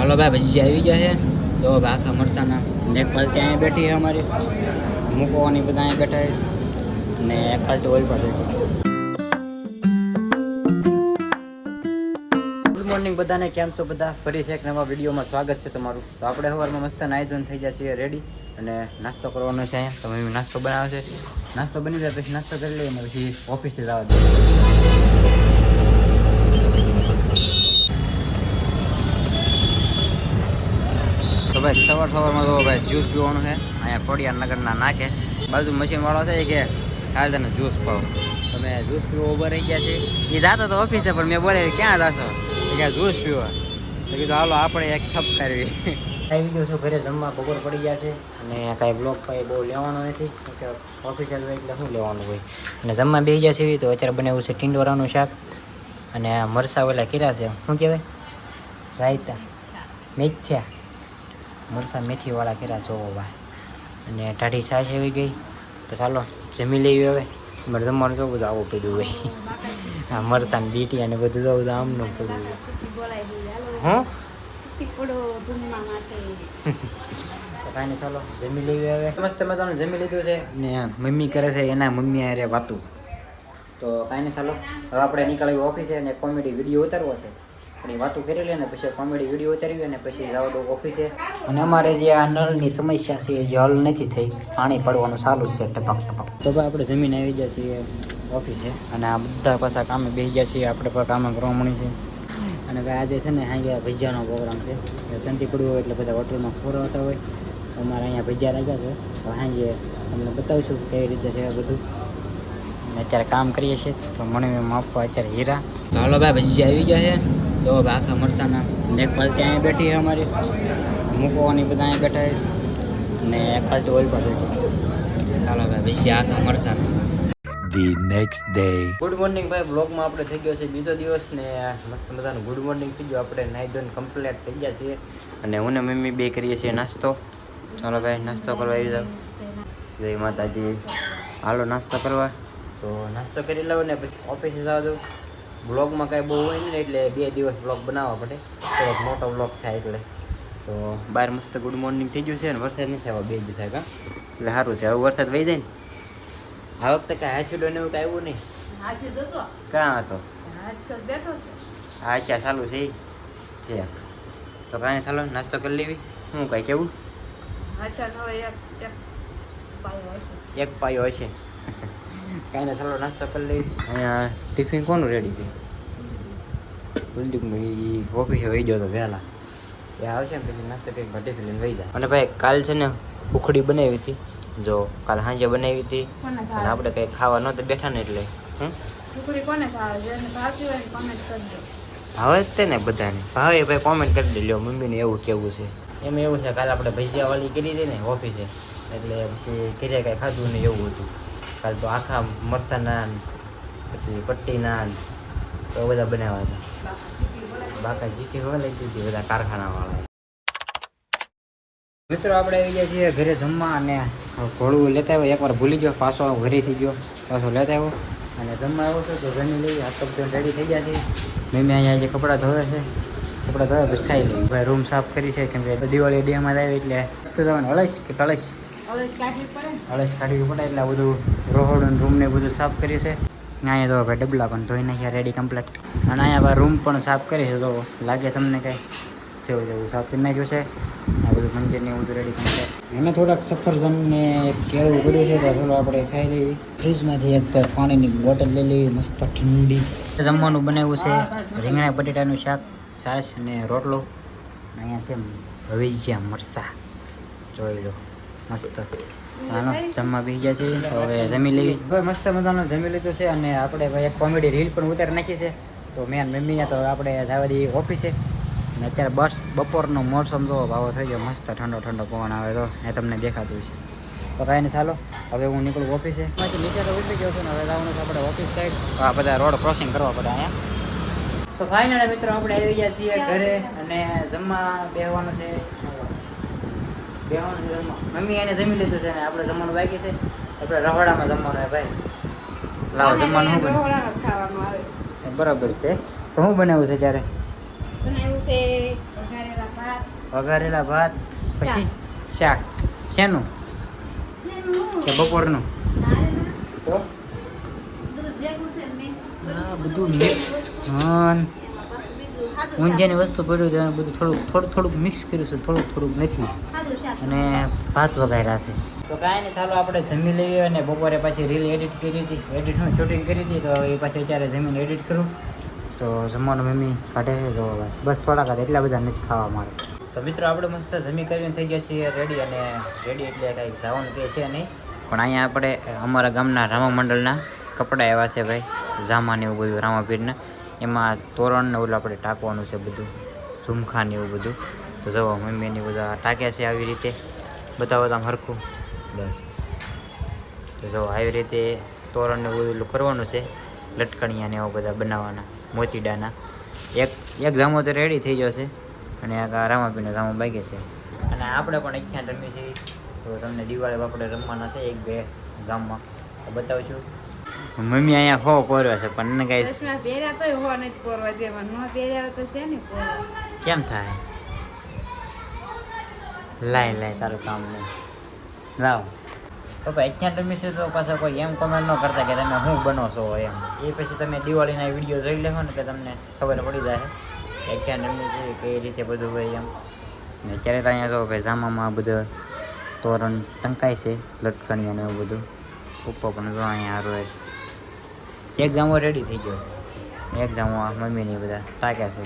ચાલો ભાઈ ભજીયા આવી ગયા છે તો આખા મરચાના એક પાલટી અહીંયા બેઠી છે અમારી મૂકવાની બધા અહીંયા બેઠા છે ને એક પાલટી ઓઇલ પર બેઠી. ગુડ મોર્નિંગ બધાને, કેમ છો બધા? ફરી એક નવા વિડીયોમાં સ્વાગત છે તમારું. તો આપણે સવારમાં મસ્ત નાહી ધોઈને થઈ જાય છીએ રેડી અને નાસ્તો કરવાનો છે અહીંયા. તો મમ્મી નાસ્તો બનાવે છે, નાસ્તો બની જાય પછી નાસ્તો કરી લઈએ ને પછી ઓફિસે જવા દઈએ. તો ભાઈ સવારમાં તો ભાઈ જ્યુસ પીવાનું છે અહીંયા ખોડિયાર નગરના નાકે બાજુ મશીન વાળો છે કે કાલે તને જ્યુસ પાવ. તમે જ્યુસ પીવો ઉભા રહી ગયા છે. એ જાતો તો ઓફિસે પણ મેં બોલે ક્યાં જાશો કે જ્યુસ પીવા. તો કીધું હાલો આપણે એક ઠપ કરવી. આવી ગયો છું ઘરે જમવા, બપોર પડી ગયા છે અને કાંઈ બ્લોક કાંઈ બહુ લેવાનો નથી કે ઓફિસે હોય એટલે શું લેવાનું હોય. અને જમવા બેસી ગયા છે તો અત્યારે બનાવ્યું છે ટીંડોરાનું શાક અને મરસા ઓલા કીરા છે, શું કહેવાય, રાયતા મેથ્યા મરસા મેથીવાળા કર્યા જોવો ભાઈ. અને ટાઢી છાશ આવી ગઈ તો ચાલો જમી લઈએ. હવે મારે જમવાનું જો બધું આવું પડ્યું ભાઈ. હા મરસા ને ડીટી અને બધું જો બધું આમનું પડ્યું. હું તો કાંઈ નહીં, ચાલો જમી લઈએ. હવે મસ્ત મજાનું જમી લીધું છે ને મમ્મી કરે છે એના મમ્મી અરે વાતું. તો કાંઈ નહીં, ચાલો હવે આપણે નીકળવી ઓફિસે અને કોમેડી વિડીયો ઉતારવો છે. પણ એ વાતો કરી લે ને પછી કોમેડી વિડીયો ઉતારવી અને પછી જવા દો ઓફિસે. અને અમારે જે આ નળની સમસ્યા છે એ જે હલ નથી થઈ, પાણી પડવાનું ચાલુ જ છે ટપક ટપક. તો ભાઈ આપણે જમીન આવી ગયા છીએ ઓફિસે અને આ બધા પાછા કામે બેસી ગયા છીએ. આપણે પણ કામે કરવા મળી છે. અને ભાઈ આજે છે ને સાંજે ભજીયાનો પ્રોગ્રામ છે. ચંટી પડવું હોય એટલે બધા હોટલમાં ખોરાવતા હોય. અમારે અહીંયા ભજીયા લાગ્યા છે તો સાંજે તમને બતાવીશું કેવી રીતે છે બધું. અને અત્યારે કામ કરીએ છીએ તો મને આપવા અત્યારે હીરા. હાલો ભાઈ ભજીયા આવી ગયા છે તો આખા મરચાના એક પાલટી અહીંયા બેઠી છે અમારી મૂકવાની બધા અહીંયા બેઠા છે ને એક પાલટી ઓઇલ પર બેઠી. ચાલો ભાઈ ભજીયા આખા મરચાના. The next day. Good morning ભાઈ. બ્લોગમાં આપણે થઈ ગયો છે બીજો દિવસ ને મસ્ત મજાનું ગુડ મોર્નિંગ થઈ ગયો. આપણે નાહી ધોઈને કમ્પ્લીટ થઈ ગયા છીએ અને હું ને મમ્મી બે કરીએ છીએ નાસ્તો. ચાલો ભાઈ નાસ્તો કરવા આવી જાવ. જય માતાજી. હાલો નાસ્તો કરવા. તો નાસ્તો કરી લઉં ને પછી ઓફિસે જવા દઉં. બ્લોગમાં કાંઈ બહુ હોય ને એટલે 2 દિવસ બ્લોગ બનાવવા પડે, થોડોક મોટો બ્લોગ થાય એટલે. તો બહાર મસ્ત ગુડ મોર્નિંગ થઈ ગયું છે ને વરસાદ નથી આવ્યો 2 દિવસ થાય કા એટલે સારું છે. હવે વરસાદ વહી જાય ને આ વખતે કાંઈ હાથીડો ને એવું કાંઈ આવ્યું નહીં. ક્યાં હતો? હા ક્યાં ચાલુ છે છે. તો કાંઈ ચાલો નાસ્તો કરી લેવી. શું કાંઈ કેવું એક પાયો હશે. કાંઈ ને ચાલો નાસ્તો કરી લઈ. અહીંયા ટિફિન કોનું રેડી છે? કુલદીપભાઈ ઓફિસે વહી ગયો તો વહેલા, એ આવશે ને પછી નાસ્તો કરી ટિફિન લઈને વહી જાય. અને ભાઈ કાલ છે ને ઉખડી બનાવી હતી, જો કાલ સાંજે બનાવી હતી અને આપણે કંઈ ખાવા નહોતા બેઠા ને એટલે ભાવે જ તે ને બધાને ભાવે. ભાઈ કોમેન્ટ કરી દે લ્યો મમ્મીને એવું કેવું છે. એમ એવું છે કાલે આપણે ભજીયાવાળી કરી હતી ને ઓફિસે એટલે પછી ઘરે કાંઈ ખાધું ને એવું હતું. કાલ તો આખા મરચાના પછી પટ્ટીના તો બધા બનાવ્યા હતા. બાકા જીતી હવે લઈ દીધી બધા કારખાનાવાળા. મિત્રો આપણે આવી ગયા છીએ ઘરે જમવા અને ઘોડું લેતા આવ્યો. એકવાર ભૂલી ગયો, પાછો ઘરે થઈ ગયો, પાછો લેતા આવ્યો અને જમવા આવ્યો છે. તો જમી લઈ હાથ પગ રેડી થઈ ગયા છે. મમ્મી અહીંયા જે કપડાં ધોવે છે, કપડાં ધોવે પછી ખાઈ લઈ. ભાઈ રૂમ સાફ કરી છે કેમ કે દિવાળી ડેમાં આવી એટલે તો જવાનું અળસ કે કળશ અળસ કાઢવી પડે એટલે બધું રોહડ રૂમને બધું સાફ કરી છે. અહીંયા તો ભાઈ ડબલા પણ ધોઈ નાખ્યા રેડી કમ્પ્લીટ. અને અહીંયા ભાઈ રૂમ પણ સાફ કરી છે. તો લાગે તમને કંઈ જેવું જેવું સાફ કરી નાખ્યું છે. આ બધું મંદિરને બધું રેડી કમ્પ્લીટ. એને થોડાક સફરજન ને કેળવું પડ્યું છે તો ચાલો આપણે ખાઈ લઈએ. ફ્રીજમાંથી એક પાણીની બોટલ લઈ લેવી મસ્ત ઠંડી. જમવાનું બનાવ્યું છે રીંગણા બટેટાનું શાક, છાશ અને રોટલો. અહીંયા છે ભજીયા મરચાં, જોઈ લો મસ્ત. હાલો જમવા બેસી ગયા છે તો હવે જમી લેવી. હવે મસ્ત મજાનું જમી લીધું છે અને આપણે ભાઈ એક કોમેડી રીલ પણ ઉતારી નાખી છે. તો મેં મમ્મીને તો આપણે જવા દઈએ ઓફિસે. અને અત્યારે બસ બપોરનો મોસમ જો ભાવો થઈ ગયો, મસ્ત ઠંડો ઠંડો પવન આવે તો એ તમને દેખાતું છે. તો કાંઈ નહીં, ચાલો હવે હું નીકળું ઓફિસે. નીચે તો ઉતરી ગયો છું ને હવે જવાનું છે આપણે ઓફિસ સાઈડ. આ બધા રોડ ક્રોસિંગ કરવા પડે અહીંયા. તો ફાઇનલ મિત્રો આપણે આવી ગયા છીએ ઘરે અને જમવા બેસવાનું છે. મમ્મી એને જમી લીધું છે ને આપણે જમવાનું બાકી છે. આપણે રહોડામાં જમવાનું હોય ભાઈ. લાવો જમવાનું શું બરાબર છે. તો શું બનાવ્યું છે ત્યારે? બનાવ્યું છે વઘારેલા ભાત, વઘારેલા ભાત પછી શાક શેનું કે બપોરનું તો હા બધું મિક્સ ઊંધિયાની વસ્તુ પડ્યું છે બધું થોડુંક મિક્સ કર્યું છે થોડુંક નથી અને ભાત વઘાર્યા છે તો કાંઈ નહીં ચાલો આપણે જમી લઈએ અને બપોરે પાછી રીલ એડિટ કરી હતી હું શૂટિંગ કરી હતી તો એ પાછી અત્યારે જમીને એડિટ કરું તો જમવાનું મમ્મી કાઢે છે તો બસ થોડાક જ એટલા બધા નથી ખાવા મારે તો મિત્રો આપણે મસ્ત જમી કરીને થઈ ગયા છીએ રેડી અને રેડી એટલે કાંઈ જવાનું કે છે નહીં પણ અહીંયા આપણે અમારા ગામના રામા મંડળના કપડાં એવા છે ભાઈ જામાને એવું બધું રામાપીરના એમાં તોરણ ને ઓલું આપણે ટાંકવાનું છે બધું ઝુમખા ને એવું બધું તો જુઓ મમ્મીની બધા ટાંક્યા છે આવી રીતે બધા હરખું બસ તો જો આવી રીતે તોરણ ને બધું કરવાનું છે લટકણિયા ને એવા બધા બનાવવાના મોતીડાના એક જામો તો રેડી થઈ ગયો છે અને આ રામાપીનો જામો બાકી છે અને આપણે પણ અહીંયા રમીએ છીએ તો તમને દિવાળી આપણે રમવાના છે 1-2 ગામમાં તો બતાવશું મમ્મી અહીંયા હો પોરવા છે પણ ને કઈ પહેર્યા તો હો નથી પોરવા દેવા ન પહેર્યા તો છે ને પોરવા કેમ થાય લાય તારું કામ નહીં લાવ તો ભાઈ અહીંયા રમી છે તો પાછા કોઈ એમ કોમેન્ટ ન કરતા કે તમે શું બનો છો એમ એ પછી તમે દિવાળીના વિડીયો જોઈ લેશો ને કે તમને ખબર પડી જાય કે અહીંયા રમી છે કઈ રીતે બધું હોય એમ અત્યારે તો અહીંયા તો ભાઈ જામામાં બધું તોરણ ટંકાય છે લટકણી અને એવું બધું ઉપર પણ જો અહીંયા સારું એક જામો રેડી થઈ ગયો એક જામો મમ્મીની બધા ટાંક્યા છે